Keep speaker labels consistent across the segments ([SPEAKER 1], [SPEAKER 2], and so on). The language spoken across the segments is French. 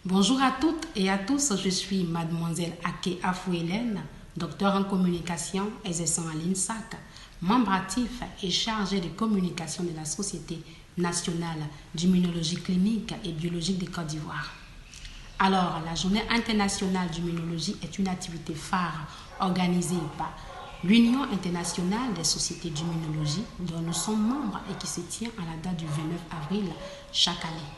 [SPEAKER 1] Bonjour à toutes et à tous, je suis mademoiselle Ake Afou-Hélène, docteur en communication exerçant à l'INSAC, membre actif et chargé de communication de la Société nationale d'immunologie clinique et biologique de Côte d'Ivoire. Alors, la Journée internationale d'immunologie est une activité phare organisée par l'Union internationale des sociétés d'immunologie dont nous sommes membres et qui se tient à la date du 29 avril chaque année.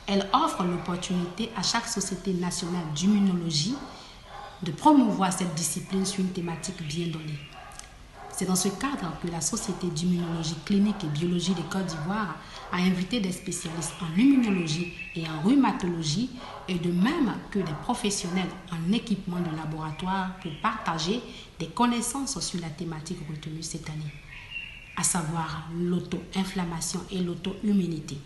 [SPEAKER 1] Elle offre l'opportunité à chaque société nationale d'immunologie de promouvoir cette discipline sur une thématique bien donnée. C'est dans ce cadre que la Société d'immunologie clinique et biologie de Côte d'Ivoire a invité des spécialistes en immunologie et en rhumatologie et de même que des professionnels en équipement de laboratoire pour partager des connaissances sur la thématique retenue cette année, à savoir l'auto-inflammation et l'auto-immunité.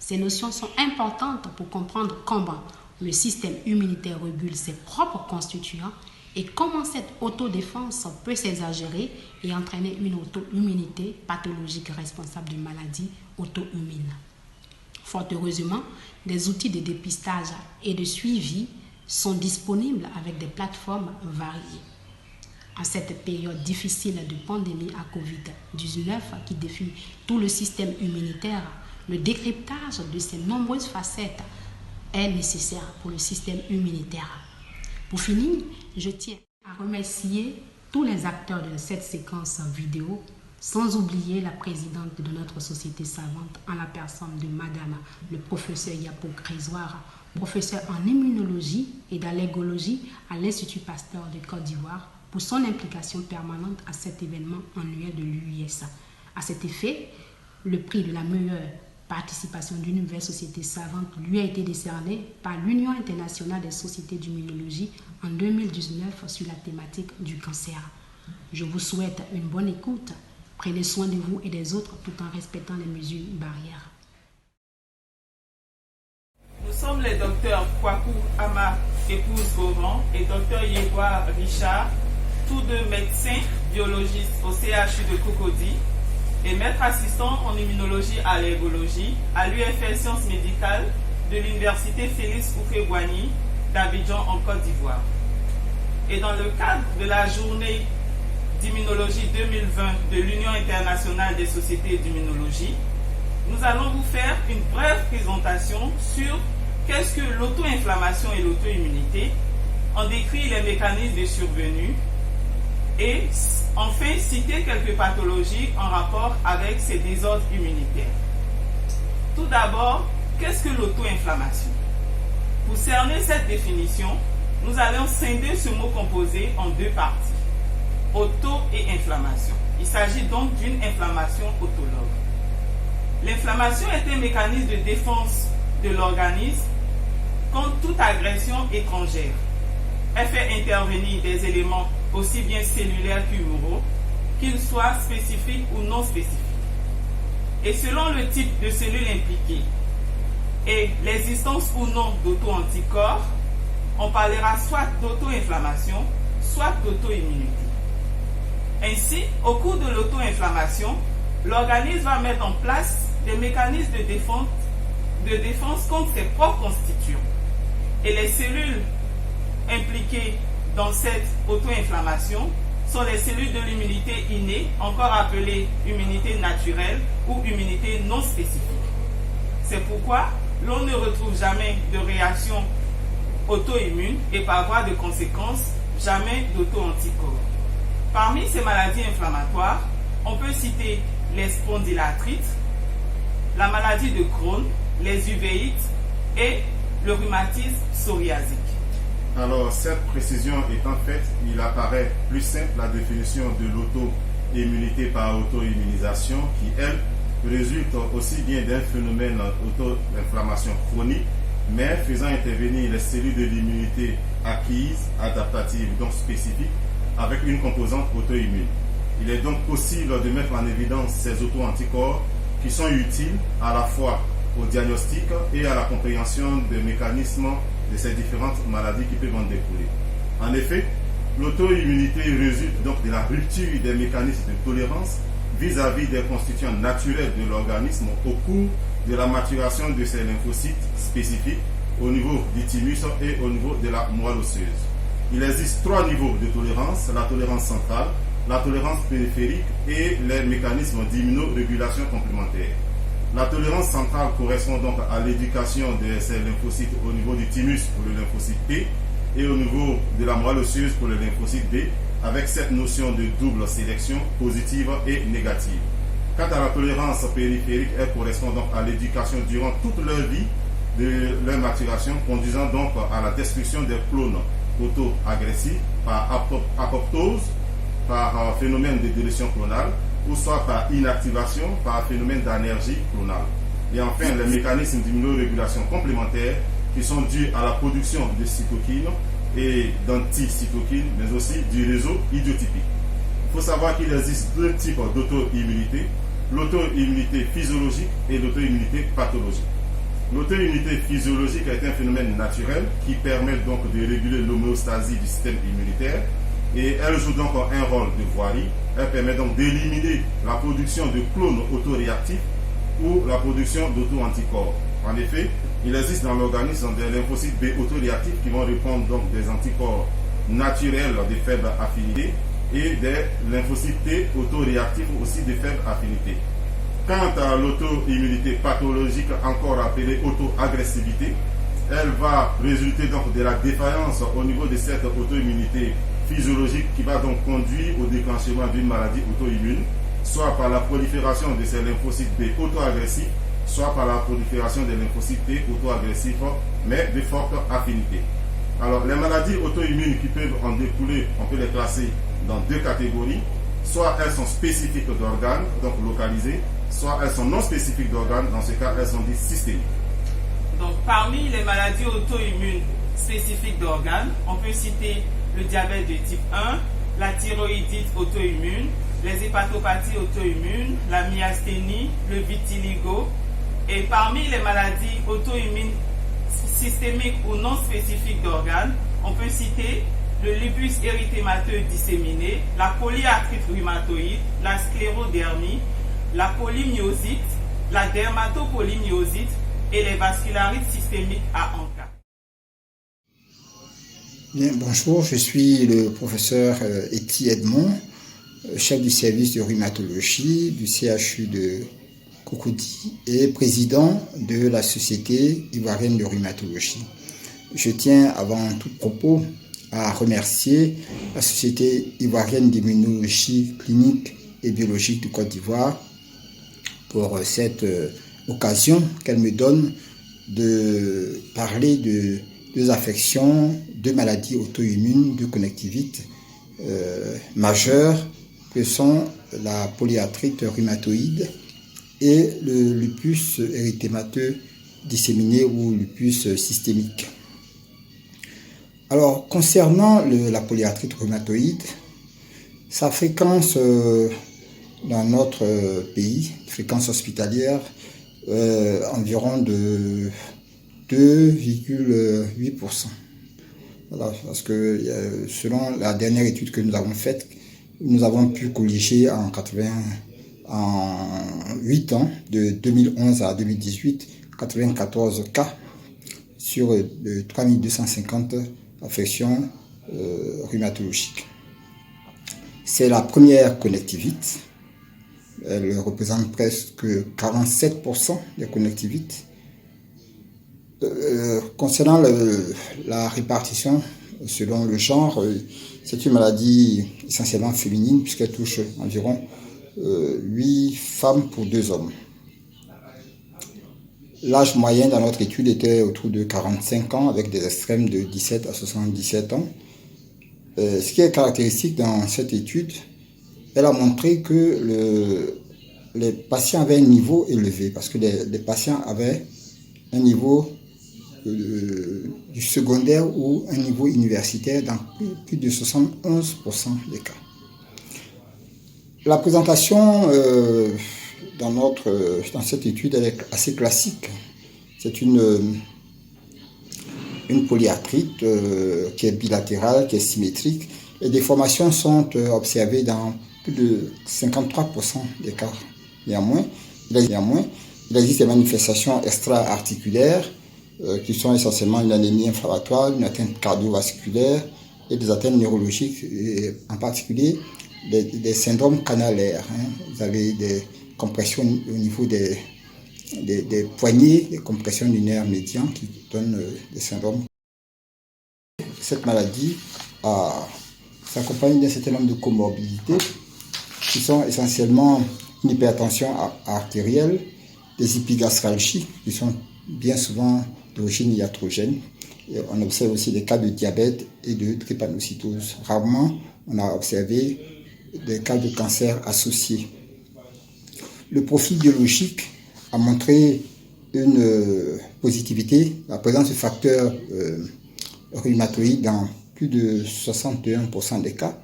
[SPEAKER 1] Ces notions sont importantes pour comprendre comment le système immunitaire régule ses propres constituants et comment cette autodéfense peut s'exagérer et entraîner une auto-immunité pathologique responsable de maladies auto-immunes. Fort heureusement, des outils de dépistage et de suivi sont disponibles avec des plateformes variées. En cette période difficile de pandémie à Covid-19 qui défie tout le système immunitaire, le décryptage de ces nombreuses facettes est nécessaire pour le système immunitaire. Pour finir, je tiens à remercier tous les acteurs de cette séquence vidéo, sans oublier la présidente de notre société savante en la personne de Madame le professeur Yapo Grésoire, professeur en immunologie et d'allergologie à l'Institut Pasteur de Côte d'Ivoire, pour son implication permanente à cet événement annuel de l'UISA. À cet effet, le prix de la meilleure participation d'une nouvelle société savante lui a été décerné par l'Union internationale des sociétés d'immunologie en 2019 sur la thématique du cancer. Je vous souhaite une bonne écoute. Prenez soin de vous et des autres tout en respectant les mesures barrières.
[SPEAKER 2] Nous sommes les docteurs Kwaku Ama Épouse Govan et docteur Yeboah Richard, tous deux médecins biologistes au CHU de Cocody et maître assistant en immunologie et allergologie à l'UFR Sciences Médicales de l'Université Félix Houphouët-Boigny d'Abidjan en Côte d'Ivoire. Et dans le cadre de la journée d'immunologie 2020 de l'Union internationale des sociétés d'immunologie, nous allons vous faire une brève présentation sur qu'est-ce que l'auto-inflammation et l'auto-immunité, en décrit les mécanismes de survenue et enfin citer quelques pathologies en rapport avec ces désordres immunitaires. Tout d'abord, qu'est-ce que l'auto-inflammation? Pour cerner cette définition, nous allons scinder ce mot composé en deux parties, auto et inflammation. Il s'agit donc d'une inflammation autologue. L'inflammation est un mécanisme de défense de l'organisme contre toute agression étrangère. Elle fait intervenir des éléments aussi bien cellulaires qu'humoraux, qu'ils soient spécifiques ou non spécifiques. Et selon le type de cellules impliquées et l'existence ou non d'auto-anticorps, on parlera soit d'auto-inflammation, soit d'auto-immunité. Ainsi, au cours de l'auto-inflammation, l'organisme va mettre en place des mécanismes de défense contre ses propres constituants. Et les cellules impliquées dans cette auto-inflammation sont les cellules de l'immunité innée, encore appelées immunité naturelle ou immunité non spécifique. C'est pourquoi l'on ne retrouve jamais de réaction auto-immune et par voie de conséquence, jamais d'auto-anticorps. Parmi ces maladies inflammatoires, on peut citer les spondylarthrites, la maladie de Crohn, les uvéites et le rhumatisme psoriasique.
[SPEAKER 3] Alors, cette précision étant faite, il apparaît plus simple la définition de l'auto-immunité par auto-immunisation qui, elle, résulte aussi bien d'un phénomène d'auto-inflammation chronique, mais faisant intervenir les cellules de l'immunité acquise, adaptative, donc spécifique, avec une composante auto-immune. Il est donc possible de mettre en évidence ces auto-anticorps qui sont utiles à la fois au diagnostic et à la compréhension des mécanismes de ces différentes maladies qui peuvent en découler. En effet, l'auto-immunité résulte donc de la rupture des mécanismes de tolérance vis-à-vis des constituants naturels de l'organisme au cours de la maturation de ces lymphocytes spécifiques au niveau du thymus et au niveau de la moelle osseuse. Il existe 3 niveaux de tolérance, la tolérance centrale, la tolérance périphérique et les mécanismes d'immunorégulation complémentaire. La tolérance centrale correspond donc à l'éducation de ces lymphocytes au niveau du thymus pour le lymphocyte T et au niveau de la moelle osseuse pour le lymphocyte B, avec cette notion de double sélection positive et négative. Quant à la tolérance périphérique, elle correspond donc à l'éducation durant toute leur vie de leur maturation, conduisant donc à la destruction des clones auto-agressifs par apoptose, par phénomène de dilution clonale, ou soit par inactivation, par phénomène d'anergie clonale. Et enfin, les mécanismes d'immunorégulation complémentaires qui sont dus à la production de cytokines et d'anticytokines, mais aussi du réseau idiotypique. Il faut savoir qu'il existe 2 types d'auto-immunité, l'auto-immunité physiologique et l'auto-immunité pathologique. L'auto-immunité physiologique est un phénomène naturel qui permet donc de réguler l'homéostasie du système immunitaire et elle joue donc un rôle de voirie. Elle permet donc d'éliminer la production de clones autoréactifs ou la production d'auto-anticorps. En effet, il existe dans l'organisme des lymphocytes B autoréactifs qui vont répondre donc des anticorps naturels de faible affinité et des lymphocytes T autoréactifs aussi de faible affinité. Quant à l'auto-immunité pathologique, encore appelée auto-agressivité, elle va résulter donc de la défaillance au niveau de cette auto-immunité physiologique qui va donc conduire au déclenchement d'une maladie auto-immune, soit par la prolifération de ces lymphocytes B auto-agressifs, soit par la prolifération des lymphocytes T auto-agressifs, mais de forte affinité. Alors, les maladies auto-immunes qui peuvent en découler, on peut les classer dans 2 catégories. Soit elles sont spécifiques d'organes, donc localisées, soit elles sont non spécifiques d'organes, dans ce cas, elles sont dites systémiques.
[SPEAKER 2] Donc, parmi les maladies auto-immunes spécifiques d'organes, on peut citer le diabète de type 1, la thyroïdite auto-immune, les hépatopathies auto-immunes, la myasthénie, le vitiligo. Et parmi les maladies auto-immunes systémiques ou non spécifiques d'organes, on peut citer le lupus érythémateux disséminé, la polyarthrite rhumatoïde, la sclérodermie, la polymyosite, la dermatopolymyosite et les vascularites systémiques à ANCA.
[SPEAKER 4] Bien, bonjour, je suis le professeur Eti Edmond, chef du service de rhumatologie du CHU de Cocody et président de la Société ivoirienne de rhumatologie. Je tiens avant tout propos à remercier la Société ivoirienne d'immunologie clinique et biologique de Côte d'Ivoire pour cette occasion qu'elle me donne de parler de 2 affections, 2 maladies auto-immunes, 2 connectivites majeures que sont la polyarthrite rhumatoïde et le lupus érythémateux disséminé ou lupus systémique. Alors, concernant la polyarthrite rhumatoïde, sa fréquence dans notre pays, fréquence hospitalière, environ de 2,8%. Voilà, parce que selon la dernière étude que nous avons faite, nous avons pu colliger en 8 ans, de 2011 à 2018, 94 cas sur 3250 affections rhumatologiques. C'est la première connectivite. Elle représente presque 47% des connectivites. Concernant la répartition selon le genre, c'est une maladie essentiellement féminine puisqu'elle touche environ 8 femmes pour 2 hommes. L'âge moyen dans notre étude était autour de 45 ans avec des extrêmes de 17 à 77 ans. Ce qui est caractéristique dans cette étude, elle a montré que les patients avaient un niveau élevé parce que les patients avaient un niveau du secondaire ou un niveau universitaire dans plus de 71% des cas. La présentation dans cette étude, elle est assez classique. C'est une polyarthrite qui est bilatérale, qui est symétrique. Les déformations sont observées dans plus de 53% des cas. Néanmoins, il existe des manifestations extra-articulaires qui sont essentiellement une anémie inflammatoire, une atteinte cardiovasculaire et des atteintes neurologiques, et en particulier des syndromes canalaires. Vous avez des compressions au niveau des poignets, des compressions du nerf médian qui donnent des syndromes. Cette maladie s'accompagne d'un certain nombre de comorbidités qui sont essentiellement une hypertension artérielle, des épigastralgies qui sont bien souvent d'origine iatrogène. Et on observe aussi des cas de diabète et de drépanocytose. Rarement, on a observé des cas de cancer associés. Le profil biologique a montré une positivité, la présence de facteurs rhumatoïdes dans plus de 61% des cas.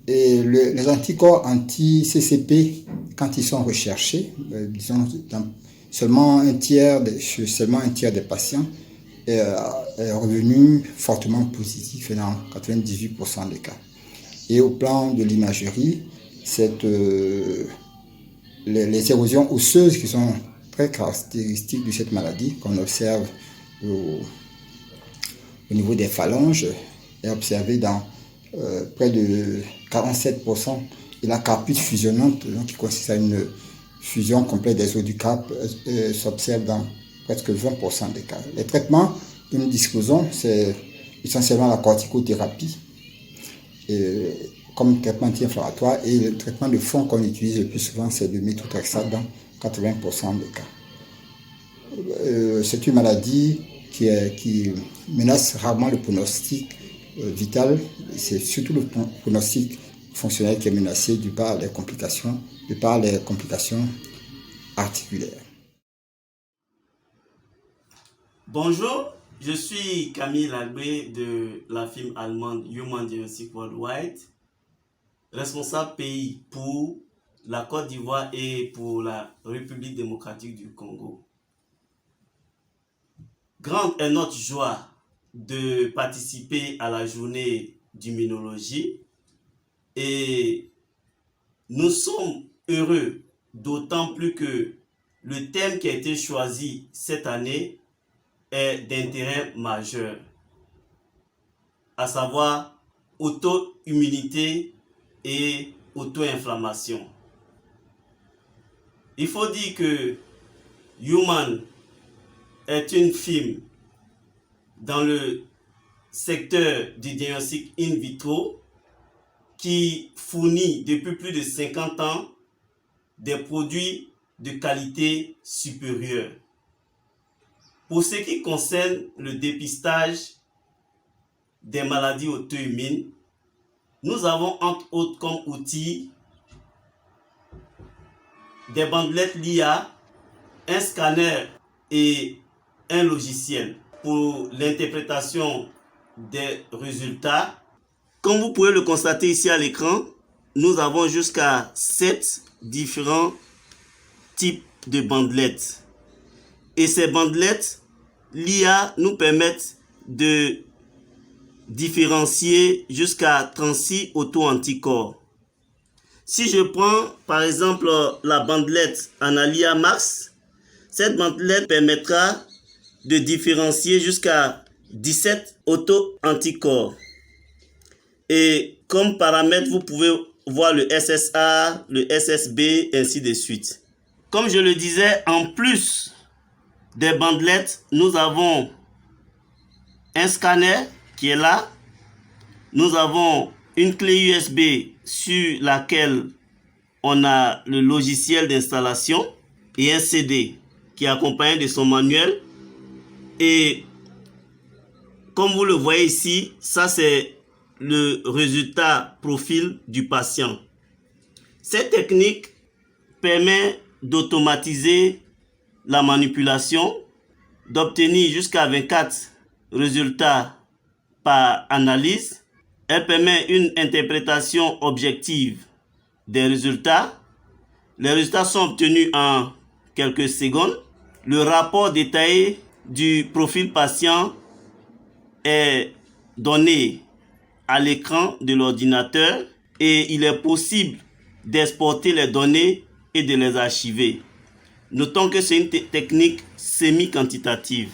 [SPEAKER 4] Et les anticorps anti-CCP, quand ils sont recherchés, disons dans seulement un tiers des patients, est revenu fortement positif dans 98% des cas. Et au plan de l'imagerie, les érosions osseuses qui sont très caractéristiques de cette maladie, qu'on observe au niveau des phalanges, est observée dans près de 47%, et la carpite fusionnante, donc, qui consiste à une fusion complète des os du carpe, s'observe dans presque 20% des cas. Les traitements que nous disposons, c'est essentiellement la corticothérapie comme traitement anti-inflammatoire, et le traitement de fond qu'on utilise le plus souvent, c'est le méthotrexate dans 80% des cas. C'est une maladie qui menace rarement le pronostic vital. C'est surtout le pronostic fonctionnel qui est menacé de par les complications articulaires.
[SPEAKER 5] Bonjour, je suis Camille Lagbé de la firme allemande Human Diagnostic Worldwide, responsable pays pour la Côte d'Ivoire et pour la République démocratique du Congo. Grande est notre joie de participer à la journée d'immunologie et nous sommes heureux, d'autant plus que le thème qui a été choisi cette année est d'intérêt majeur, à savoir auto-immunité et auto-inflammation. Il faut dire que Human est une firme dans le secteur du diagnostic in vitro qui fournit depuis plus de 50 ans des produits de qualité supérieure. Pour ce qui concerne le dépistage des maladies auto-immunes, nous avons entre autres comme outils des bandelettes LIA, un scanner et un logiciel pour l'interprétation des résultats. Comme vous pouvez le constater ici à l'écran, nous avons jusqu'à 7 différents types de bandelettes. Et ces bandelettes l'IA nous permettent de différencier jusqu'à 36 auto-anticorps. Si je prends par exemple la bandelette Analia Max, cette bandelette permettra de différencier jusqu'à 17 auto-anticorps. Et comme paramètre, vous pouvez voir le SSA, le SSB, ainsi de suite. Comme je le disais, en plus des bandelettes, nous avons un scanner qui est là. Nous avons une clé USB sur laquelle on a le logiciel d'installation et un CD qui est accompagné de son manuel. Et comme vous le voyez ici, ça c'est le résultat profil du patient. Cette technique permet d'automatiser la manipulation, d'obtenir jusqu'à 24 résultats par analyse. Elle permet une interprétation objective des résultats. Les résultats sont obtenus en quelques secondes. Le rapport détaillé du profil patient est donné à l'écran de l'ordinateur et il est possible d'exporter les données et de les archiver. Notons que c'est une technique semi-quantitative.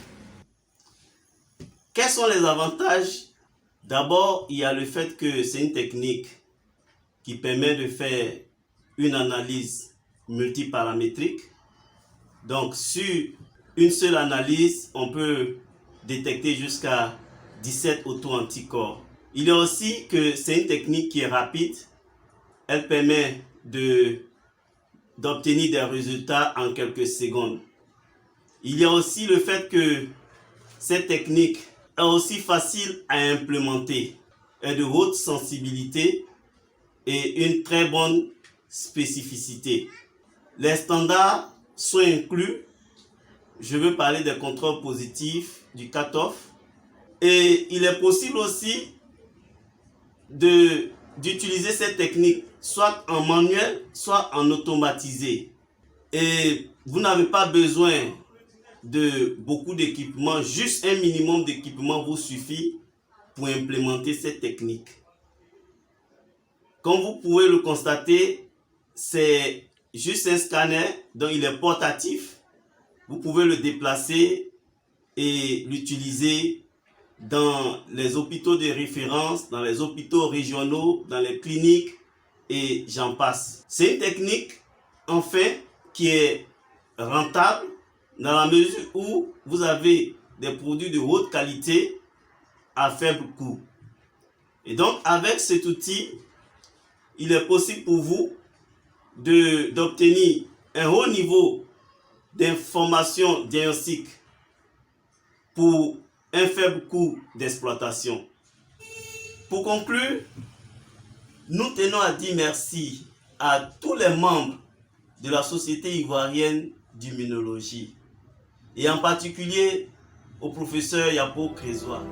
[SPEAKER 5] Quels sont les avantages? D'abord, il y a le fait que c'est une technique qui permet de faire une analyse multiparamétrique. Donc, sur une seule analyse, on peut détecter jusqu'à 17 auto-anticorps. Il y a aussi que c'est une technique qui est rapide. Elle permet d'obtenir des résultats en quelques secondes. Il y a aussi le fait que cette technique est aussi facile à implémenter, est de haute sensibilité et une très bonne spécificité. Les standards sont inclus. Je veux parler des contrôles positifs, du cut-off. Et il est possible aussi d'utiliser cette technique soit en manuel, soit en automatisé. Et vous n'avez pas besoin de beaucoup d'équipements, juste un minimum d'équipement vous suffit pour implémenter cette technique. Comme vous pouvez le constater, c'est juste un scanner dont il est portatif. Vous pouvez le déplacer et l'utiliser dans les hôpitaux de référence, dans les hôpitaux régionaux, dans les cliniques et j'en passe. C'est une technique, enfin, qui est rentable dans la mesure où vous avez des produits de haute qualité à faible coût. Et donc, avec cet outil, il est possible pour vous d'obtenir un haut niveau d'information diagnostique pour un faible coût d'exploitation. Pour conclure, nous tenons à dire merci à tous les membres de la Société ivoirienne d'immunologie et en particulier au professeur Yapo Crésois.